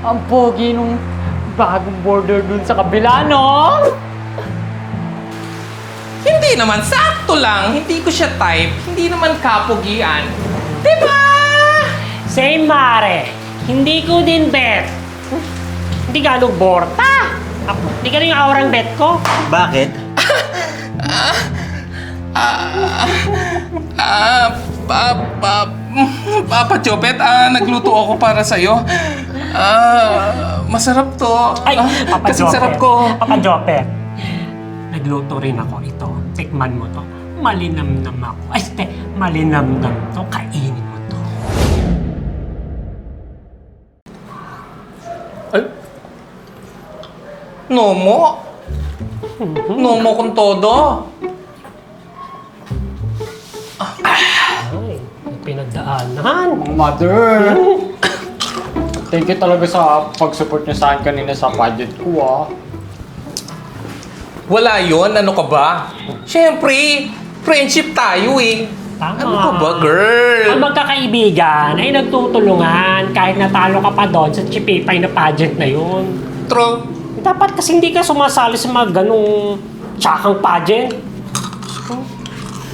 Ang pogi nung bagong border dun sa kabila, no? Hindi naman, sakto lang. Hindi ko siya type. Hindi naman kapugian. Diba? Same, mare. Hindi ko din bet. Hindi gano'ng borta. Hindi ka rin yung aurang bet ko. Bakit? Papa Chopet, nagluto ako para sa'yo. Masarap to. Ay, Papa Kasing Jope. sarap ko. Papa Jope. Nagluto rin ako ito. Tikman mo to. Malinamnam ako. Ay, malinamnam to. Kainin mo to. Ay. Nomo. Nomo kung todo. Ay, pinagdaanan. Mother! Thank you talaga sa pag-support niyo sa akin kanina sa budget ko, ah. Wala yon, ano ka ba? Siyempre, friendship tayo eh. Tama. Ano ka ba, girl? Ang magkakaibigan ay nagtutulungan kahit natalo ka pa doon sa chipipay na pageant na yun. True. Dapat kasi hindi ka sumasali sa mga ganong tsakang pageant.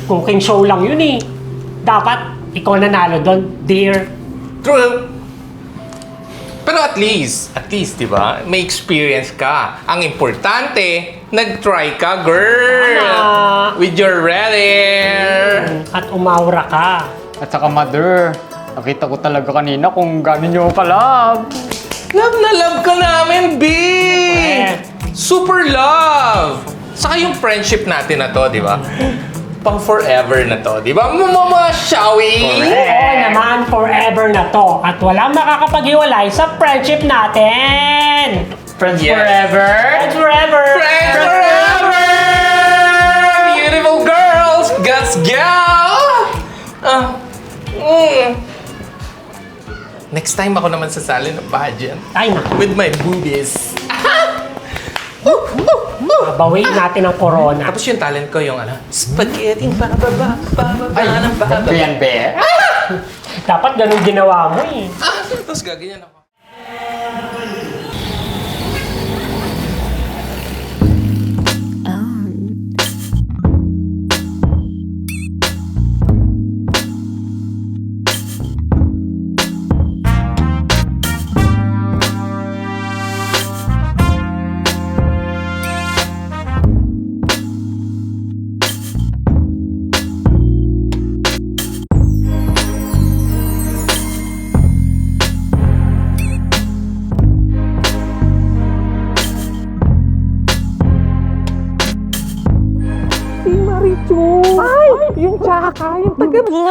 Cooking show lang yun eh. Dapat ikaw nanalo doon, dear. True. Pero at least, di ba, may experience ka. Ang importante, nag-try ka, girl. Tama. With your red hair. At umaura ka. At saka, Mother, nakita ko talaga kanina kung gano'n niyo ka-love. Love na love ka namin, B! Eh. Super love! Saka yung friendship natin na to, di ba? Pang forever na to, di ba? Mama, shall we? Oo naman, forever na to. At walang makakapaghiwalay sa friendship natin. Friends Yes. forever! Friends forever! Friends forever! Beautiful girls! Let's go! Next time ako naman sasali ng pageant. Ay, naku. With my boobies. Babawiin natin ang corona. Tapos yung talent ko yung ano, spaghetti bababa, bababa Ay, ng bababa. ganito yan, be. Dapat ganun ginawa mo eh. Tapos gaganyan ako.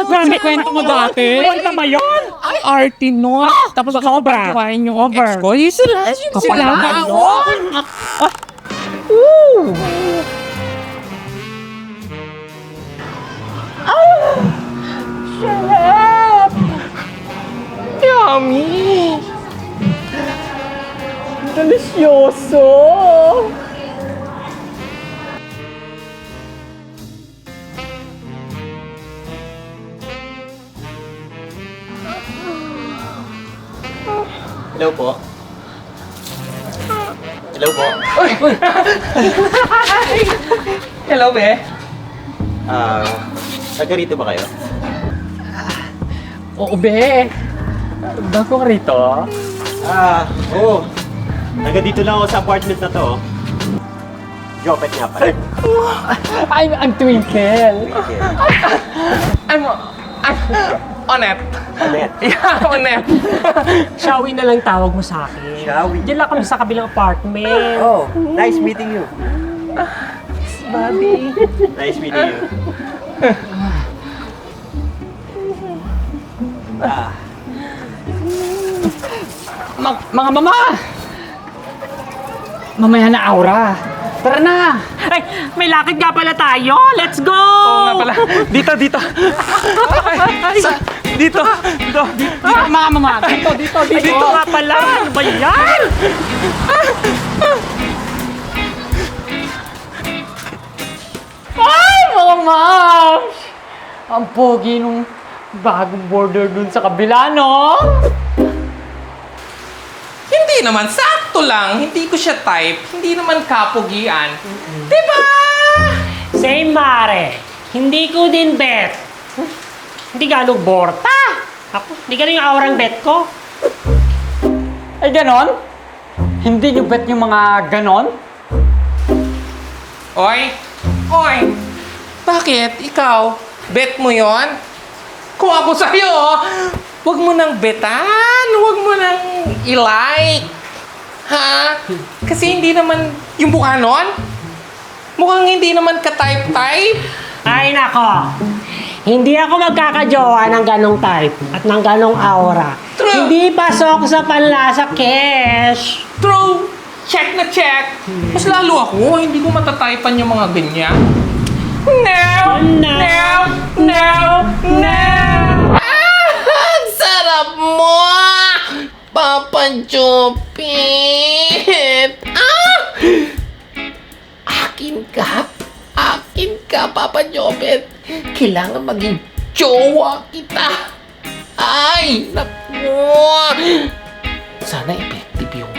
Grabe, kwento mo dati. Kwento ba yun? Ay, arty no. Tapos Sobra. pagkain yung over. Ex ko, yun sila. Kapal na ako. Yummy! Delicioso! Hello po. Hello po. Hello, be. Taga rito ba kayo? Oo, be. Bago ka rito? Oo. Taga dito lang ako sa apartment na to. Jopet nga pala. I'm Twinkle. Okay. I'm Onet. Anet. Yeah, Onet. Shawi na lang tawag mo sa akin. Shawi. Diyan lang kami sa kabilang apartment. Oh, nice meeting you. Bobby. Nice meeting you. Mga mama! Mamaya na aura. Tara na! Ay, may lakad nga pala tayo. Let's go! Oo nga pala. Dito. Dito! Mga mama! Dito! Dito nga pala. Ano ba yan? Ay, mga moms! Ang pogi nung bagong border dun sa kabila, no? Hindi Hindi naman, sakto lang. Hindi ko siya type. Hindi naman kapugian. Diba? Same, Mare. Hindi ko din bet. Hindi gano'ng borta. Ako, hindi gano'ng yung aurang bet ko. Ay, ganon? Hindi nyo bet yung mga ganon? Oy! Bakit? Ikaw? Bet mo yon? Kung ako sa'yo, wag mo nang betan. Wag mo nang i-like. Ha? Kasi hindi naman yung mukha nun. Mukhang hindi naman ka-type-type. Ay, nako. Hindi ako magkakajowa ng ganong type at ng ganong aura. True. Hindi pasok sa panlasa, Kesh. True. Check na check. Mas lalo ako, hindi ko matatypan yung mga ganyan. No! Ang sarap mo! Papa Jopit! Akin ka, Papa Jopit. Kailangan maging jowa kita. Ay, naku! Sana effective yung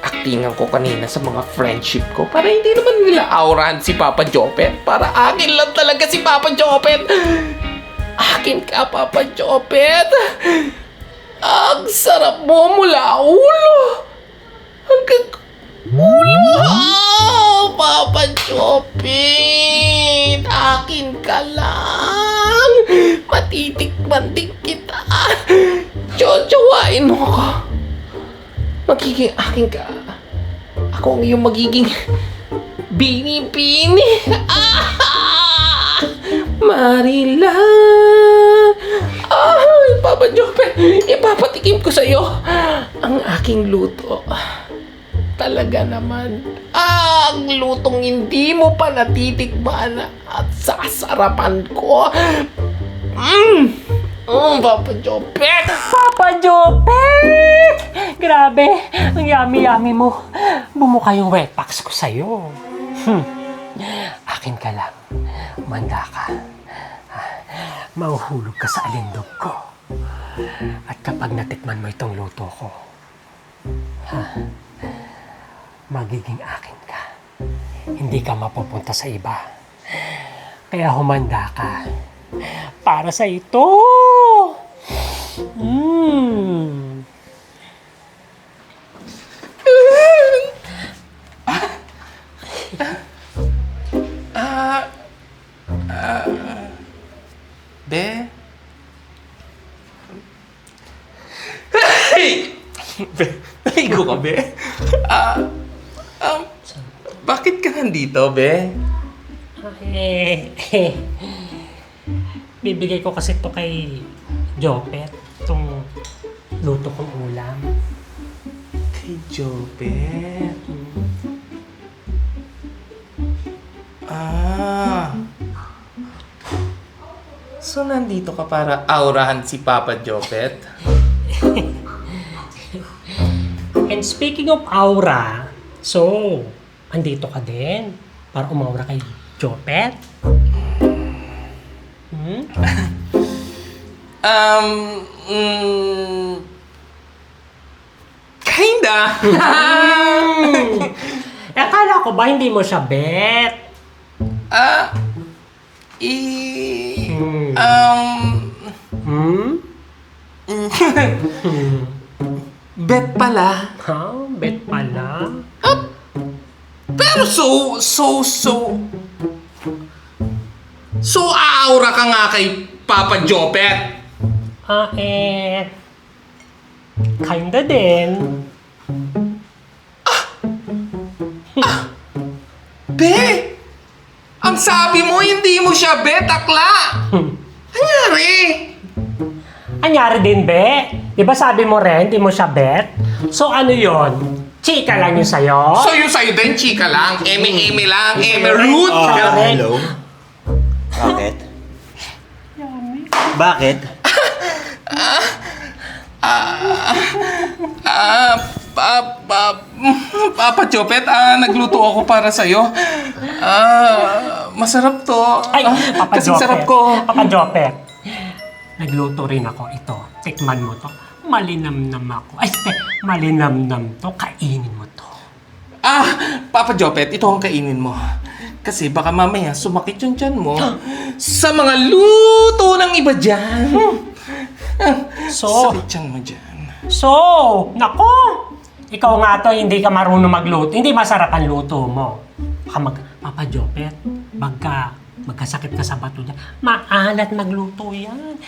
actingan ko kanina sa mga friendship ko para hindi naman nila aurahan si Papa Jopet. Para akin lang talaga si Papa Jopet. Akin ka, Papa Jopet. Ang sarap mo mula ulo hanggang ulo. Oh, Papa Jopet. Akin ka lang. Matitikman din kita. Jojowain mo ko. Magiging akin ka. Ako ang iyong magiging bini-bini. Marila. Ay, Papa Jope, ipapatikim ko sa'yo ang aking luto. Talaga naman, ang lutong hindi mo pa natitikman at sasarapan ko. Papa Jopet! Papa Jopet! Grabe, ang yummy-yummy mo. Bumuka yung wetpacks ko sa'yo. Akin ka lang. Manda ka. Mahuhulog ka sa alindog ko. At kapag natikman mo itong luto ko, magiging akin ka. Hindi ka mapupunta sa iba. Kaya humanda ka. Para sa ito! Be? Hey! Naligo ka, Be? Bakit ka nandito, Be? Bibigay ko kasi ito kay Jopet. Itong luto kong ulam. Kay Jopet. So, nandito ka para aurahan si Papa Jopet? And speaking of aura, so, andito ka din para umaura kay Jopet? Kinda. Akala ko ba hindi mo siya bet? Bet pala. Ha? Bet pala? Pero aura ka nga kay Papa Jopet. Kinda din. Be! Ang sabi mo, hindi mo siya bet, akla! Anyari? Anyari din, be? Diba sabi mo rin, hindi mo siya bet? So ano yon? Chika lang yun sa'yo? So yung sa'yo din, chika lang, eme lang, eme root! Hello? Bakit? Bakit? Papa Jopet, nagluto ako para sa'yo. Masarap to. Ay, Papa Kasing Jopet. sarap ko. Papa Jopet. Nagluto rin ako ito. Tikman mo to. Malinamnam ako. Ay, malinamnam to. Kainin mo to. Papa Jopet, ito ang kainin mo. Kasi baka mamaya sumakit yung tiyan mo sa mga luto ng iba dyan. So, Sakit tiyan mo dyan. So, nako! Ikaw nga to, hindi ka marunong magluto. Hindi masarap ang luto mo. Papa Jopet, magkasakit ka sa bato niya, maalat magluto yan.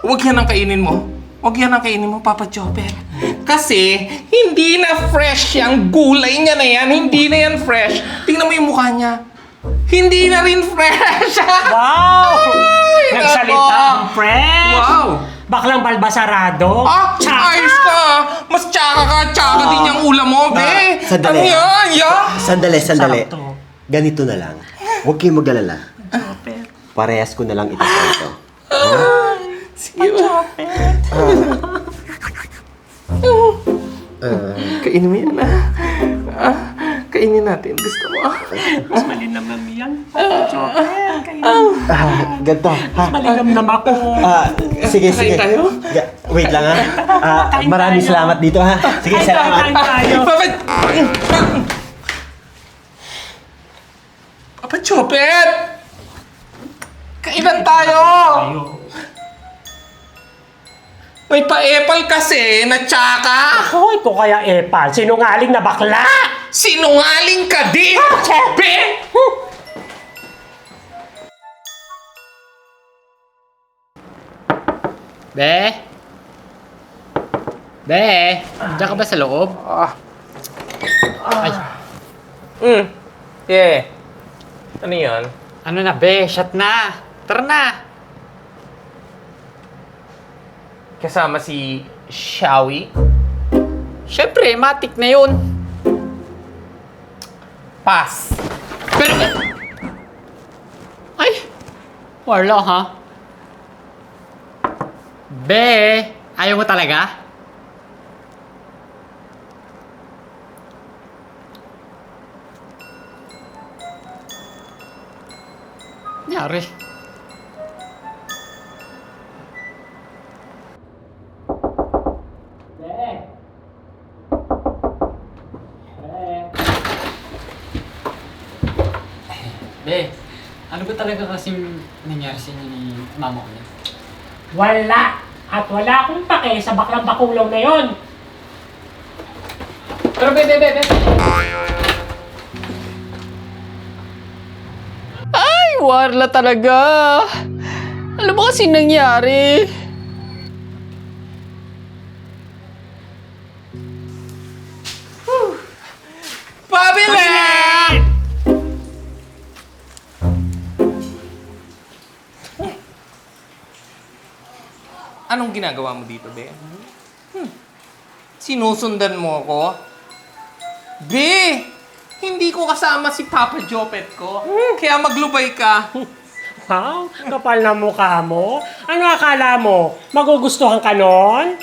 Huwag yan ang kainin mo. Huwag yan ang kainin mo, Papa Jopet. Kasi, hindi na fresh yung gulay niya na yan. Hindi na yan fresh. Tingnan mo yung mukha niya. Hindi na rin fresh. Wow! Ay, Nagsalita nako. ang fresh! Wow! Baklang balbasarado? Tsaka! Ayos ka! Mas tsaka ka, tsaka din yung ulam mo, be! Sandali. Ano yan? Sandali. Sarap to. Ganito na lang. Huwag kayong mag-alala. Parehas ko na lang ito sa ito. Sige ba? Kainin mo yan, kainin natin. Gusto mo, Mas malinamnam yan. Papa Jopet, kainin. Ganito. Mas malinamnam ako. Sige. Kain tayo? Wait lang ha. Kain Maraming tayo. salamat dito ha. Sige, salamat. Kain tayo. Papa Jopet! Kailan tayo? Tayo. May pa-epal kasi na tsaka. Hoy, ko kaya epal. Sinungaling na bakla! Sinungaling ka din! Be! Be? Be? Diyan ka ba sa loob? Ay, Yeah. Ano yun? ano na, Be? Shut na. Tara na. Kasama si Shawi? Siyempre, matik na yun. Pass. Pero... Ay! Warlo, ha? Be! Ayaw mo talaga? Nyari. Be, ano ba talaga kasing nangyari sa inyo ni mama ko niya? Wala! At wala akong pake sa baklang bakulaw na yon. Pero be! Ay, warla talaga. Ano ba kasing nangyari? Pabili! Anong ginagawa mo dito, Be? Sinusundan mo ako? Be! Hindi ko kasama si Papa Jopet ko. Kaya maglubay ka. Wow, kapal na mukha mo. Ano akala mo? Magugustuhan ka nun?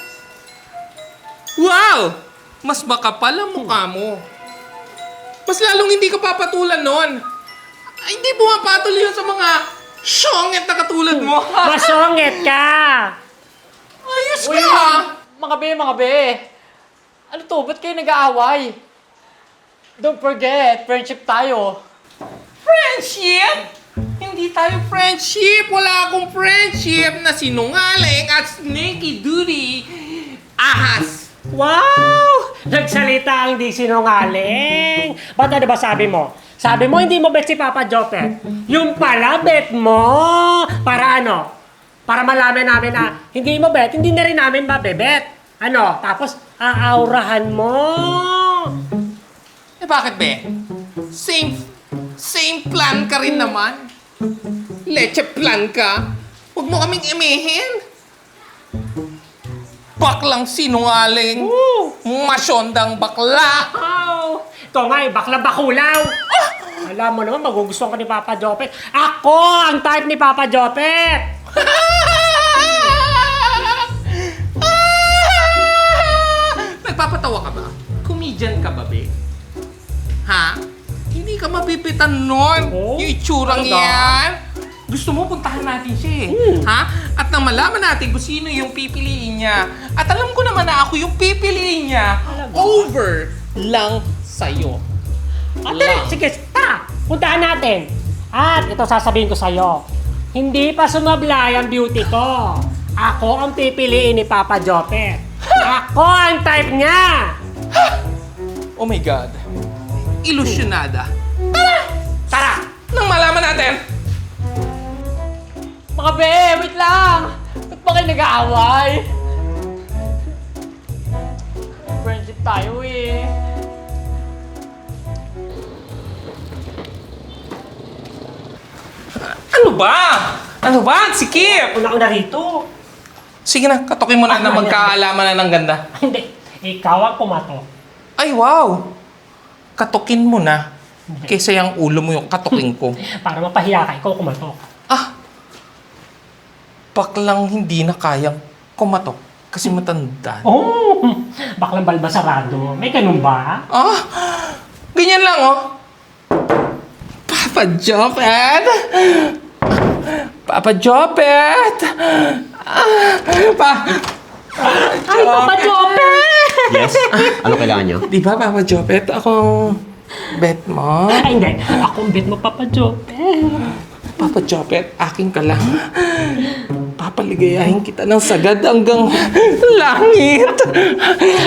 Wow! Mas makapal ang mukha mo. Mas lalong hindi ka papatulan nun. Ay, hindi pumapatol yun sa mga syonget na katulad mo. Masungit ka! Ayos Uy, ka! mga be! Ano to? Ba't kayo nag-aaway? Don't forget, friendship tayo. Friendship? Hindi tayo friendship. Wala akong friendship na sinungaling at sneaky duty. Ahas. Wow! Nagsalita ang di sinungaling. Ba't ano ba sabi mo? Sabi mo hindi mo bet si Papa Jopet. Yung pala bet mo. Para ano? Para malaman namin na hindi mo bet, hindi na rin namin mabebet. Ano? Tapos aaurahan mo. Eh bakit be? Same plan ka rin naman. Leche plan ka. Huwag mo kaming imihin. Baklang sinungaling. Masyondang bakla. Wow! Ito nga eh, bakla bakulaw. Alam mo naman, magugustuhan ka ni Papa Jopet. Ako ang type ni Papa Jopet. Nagpapatawa ka ba? Comedian ka ba, be? Ha? Hindi ka mapipitan nun. Oh, Yung itsurang talaga? yan. Gusto mo puntahan natin siya Ha? At nang malaman natin kung sino yung pipiliin niya. At alam ko naman na ako yung pipiliin niya over lang sa'yo. Ate, sige, tara! Puntahan natin. At ito sasabihin ko sa'yo. Hindi pa sumablay ang beauty ko. Ako ang pipiliin ni Papa Jopet. Ako ang type niya! Oh my God. Ilusyonada. Tara! Nang malaman natin. Mga be, wait lang! Ba't ba kayo nag-aaway? Friendship tayo eh. Ano ba? Ano ba? Sikip! Una-una rito. Sige na, katokin mo na na magkaalaman na ng ganda. Hindi, ikaw ang kumato. Ay, wow! Katukin mo na. Kaysa yung ulo mo yung katukin ko. Para mapahiya ka, ikaw kumato. Ah! Baklang hindi na kayang kumatok kasi matanda. Oh! Baklang balbasarado. May ganun ba? Ah! Ganyan lang, oh. Papa Jopet! Papa Jopet! Ay, Papa Jopet! Yes? Ano kailangan nyo? Di ba, Papa Jopet? Ako ang bet mo. Ay, hindi. Ako ang bet mo, Papa Jopet. Papa Jopet, akin ka lang. Papaligayahin kita ng sagad hanggang langit.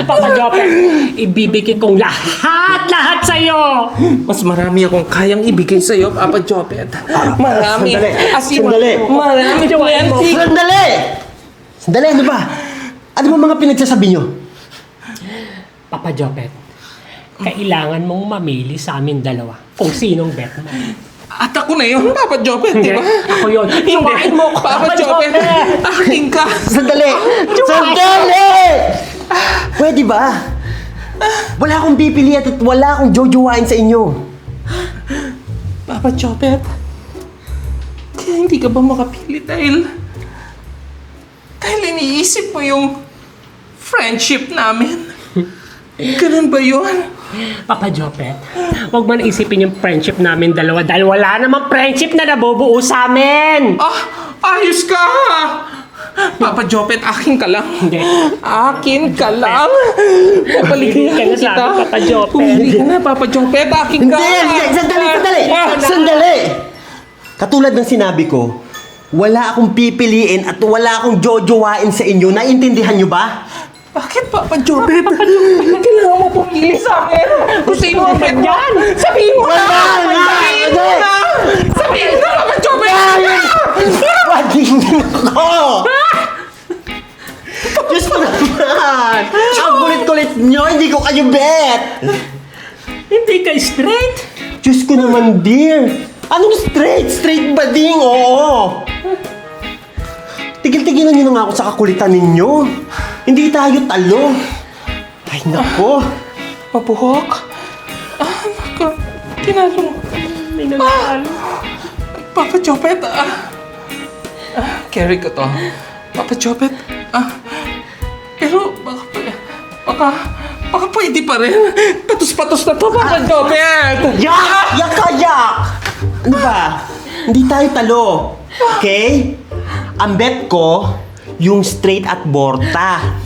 Papa Jopet, ibibigay kong lahat sa'yo. Mas marami akong kayang ibigay sa'yo, Papa Jopet. Marami. Sandali. As in, Sandali. marami. Plenty. Sandali! Sandali, ano ba? Ano ba mga pinagsasabi nyo? Papa Jopet, kailangan mong mamili sa amin dalawa kung sinong bet mo. At ako na yun, Papa Jopet, di ba? Ako yun. Iwain mo ko, Papa Jopet. Akin ka. Sandali! Sandali! Pwede ba? Wala akong pipilian at wala akong jojowain sa inyo. Papa Jopet, kaya hindi ka ba makapili dahil iniisip mo yung friendship namin? Ganun ba yun? Papa Jopet, huwag mo na isipin yung friendship namin dalawa dahil wala namang friendship na nabubuo sa amin. Ah, ayos ka! Papa Jopet, akin ka lang. Hindi. Akin ka lang. Pumili ka Papaligayahin na sa kita. akin, Papa Jopet. Pumili ka na, Papa Jopet. Akin ka. Hindi! Sandali! Sandali! Katulad ng sinabi ko, wala akong pipiliin at wala akong jojowain sa inyo. Naintindihan nyo ba? Bakit, Papa Jopet? Kailangan mo pumili sa akin. Kung sino ang bet mo. Sabihin mo na! Sabihin mo na! Sabihin mo na, Papa Jopet! Wading ko! Diyos ko naman! Ang kulit-kulit nyo, hindi ko kayo bet! Hindi ka straight. Diyos ko naman, dear! Anong straight? Straight ba ding? Oo! Tigil-tigilan nyo na nga ako sa kakulitan ninyo. Hindi tayo talo. Ay, nako. Mabuhok. Ah, naku. Tinalo mo. May nanalo. Papa Jopet, carry ko to. Papa Jopet, pero baka pwede pa rin. Patos-patos na to, Papa Jopet. Yak! Yak ka, yak! Ano ba? Hindi tayo talo. Okay? Ang bet ko, yung straight at borta.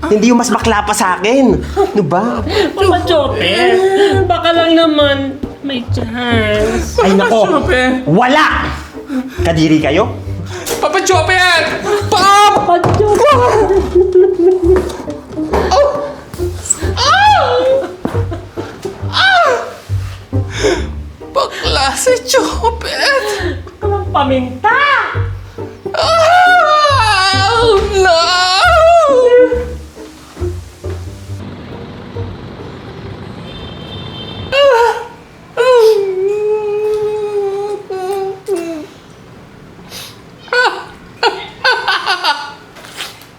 Hindi yung mas bakla pa sa akin. Ano ba? Papa Jopet, baka lang naman may chance. Ay, nako. Jopet. Wala! Kadiri kayo? Papa Jopet! Pop! Papa Jopet. Bakla si Jopet! Walang paminta. Oh, no!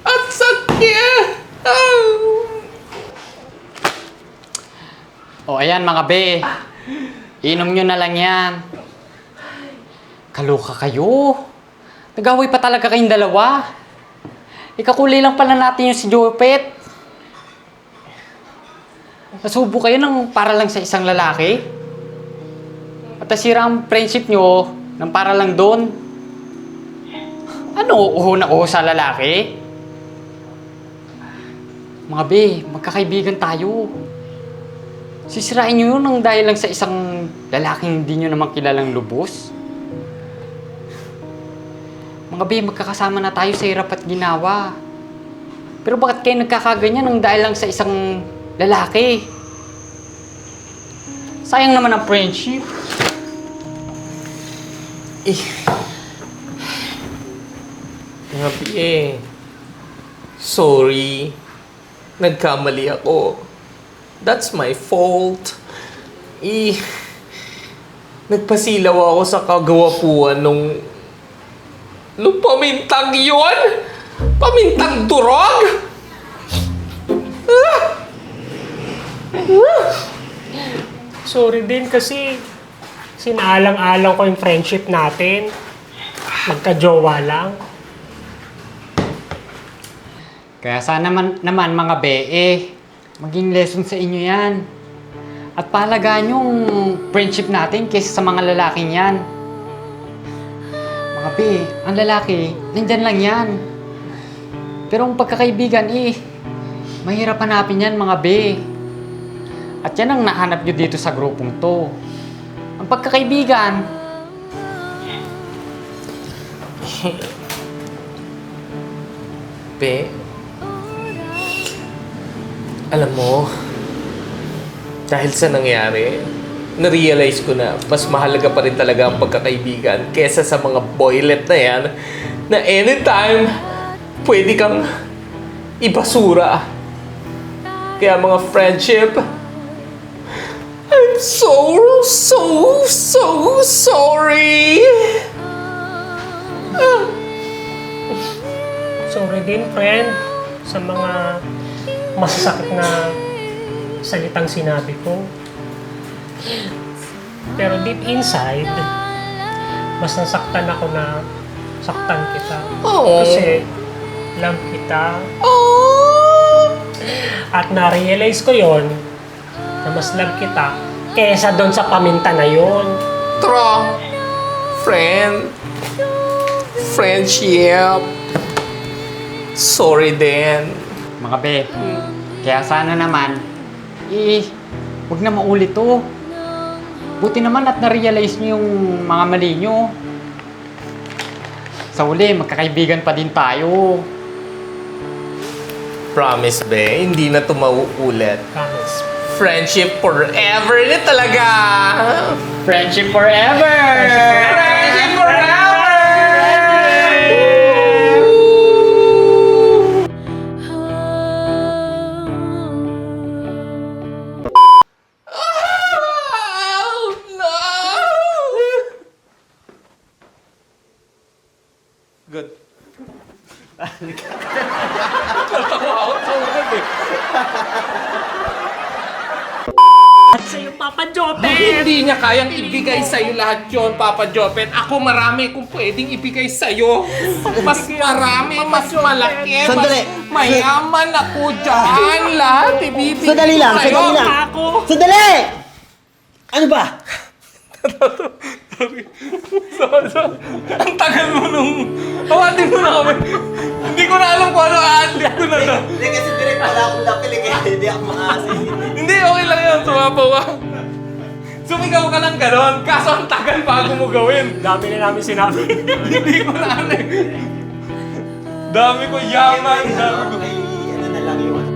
At sakit! O ayan mga be, inom nyo na lang yan. Kaloka kayo. Nag-away pa talaga kayong dalawa. Ikakulay lang pala natin yung si Jopet. Nasubo kayo ng para lang sa isang lalaki. At nasira ang friendship nyo ng para lang doon. Ano, uho na uho sa lalaki? Mga be, magkakaibigan tayo. Sisirain nyo yun ng dahil lang sa isang lalaking hindi nyo naman kilalang lubos? Mga be, magkakasama na tayo sa hirap at ginawa. Pero bakit kayo nagkakaganyan ng dahil lang sa isang lalaki? Sayang naman ang friendship. Grabe eh. Sorry. Nagkamali ako. That's my fault. Nagpasilaw ako sa kagawapuan nung pamintang yun? Pamintang durog? Sorry din kasi sinaalang-alang ko yung friendship natin. Magka-jowa lang. Kaya sana naman mga be, maging lesson sa inyo yan. At pahalagaan yung friendship natin kaysa sa mga lalaking yan. Mga be, ang lalaki, nandyan lang yan. Pero ang pagkakaibigan mahirap hanapin yan mga be. At yan ang nahanap nyo dito sa grupong to. Ang pagkakaibigan. Be, alam mo, dahil sa nangyari, na-realize ko na mas mahalaga pa rin talaga ang pagkakaibigan kesa sa mga boylet na yan na anytime pwede kang ibasura. Kaya mga friendship, I'm so sorry. Sorry din, friend, sa mga masasakit na salitang sinabi ko. Pero deep inside, mas nasaktan ako na saktan kita. Oh. Kasi love kita. At na-realize ko yon na mas love kita kesa doon sa paminta na yon. True. Friendship. Sorry din. Mga be, kaya sana naman, huwag na maulit to. Buti naman at na-realize nyo yung mga mali nyo. Sa uli, magkakaibigan pa din tayo. Promise, be, hindi na ito mauulit. Promise. Friendship forever na talaga! Friendship forever! Friendship forever! Oh, no! Good. At sa'yo, Papa Jopet! Hindi niya kayang ibigay sa'yo lahat yon, Papa Jopet. Ako marami kung pwedeng ibigay sa'yo. Mas marami, mas malaki, Sandali. mas mayaman ako dyan. Lahat ibibigay Sandali lang, sa'yo. sandali lang. Ako! Sandali! Ano ba? Ang tagal mo nung... Hawatin mo na kami. Hindi ko na alam kung ano aandi ako na na. Hindi kasi direct wala akong lapilig eh. Hindi ako makasi. Hindi, okay lang yun. Sumapaw ka. Sumigaw ka lang ganon. Kaso ang tagal bago mo gawin. Dami na namin sinabi. Hindi ko na alam. Dami ko yaman. Ay, ano na lang yun.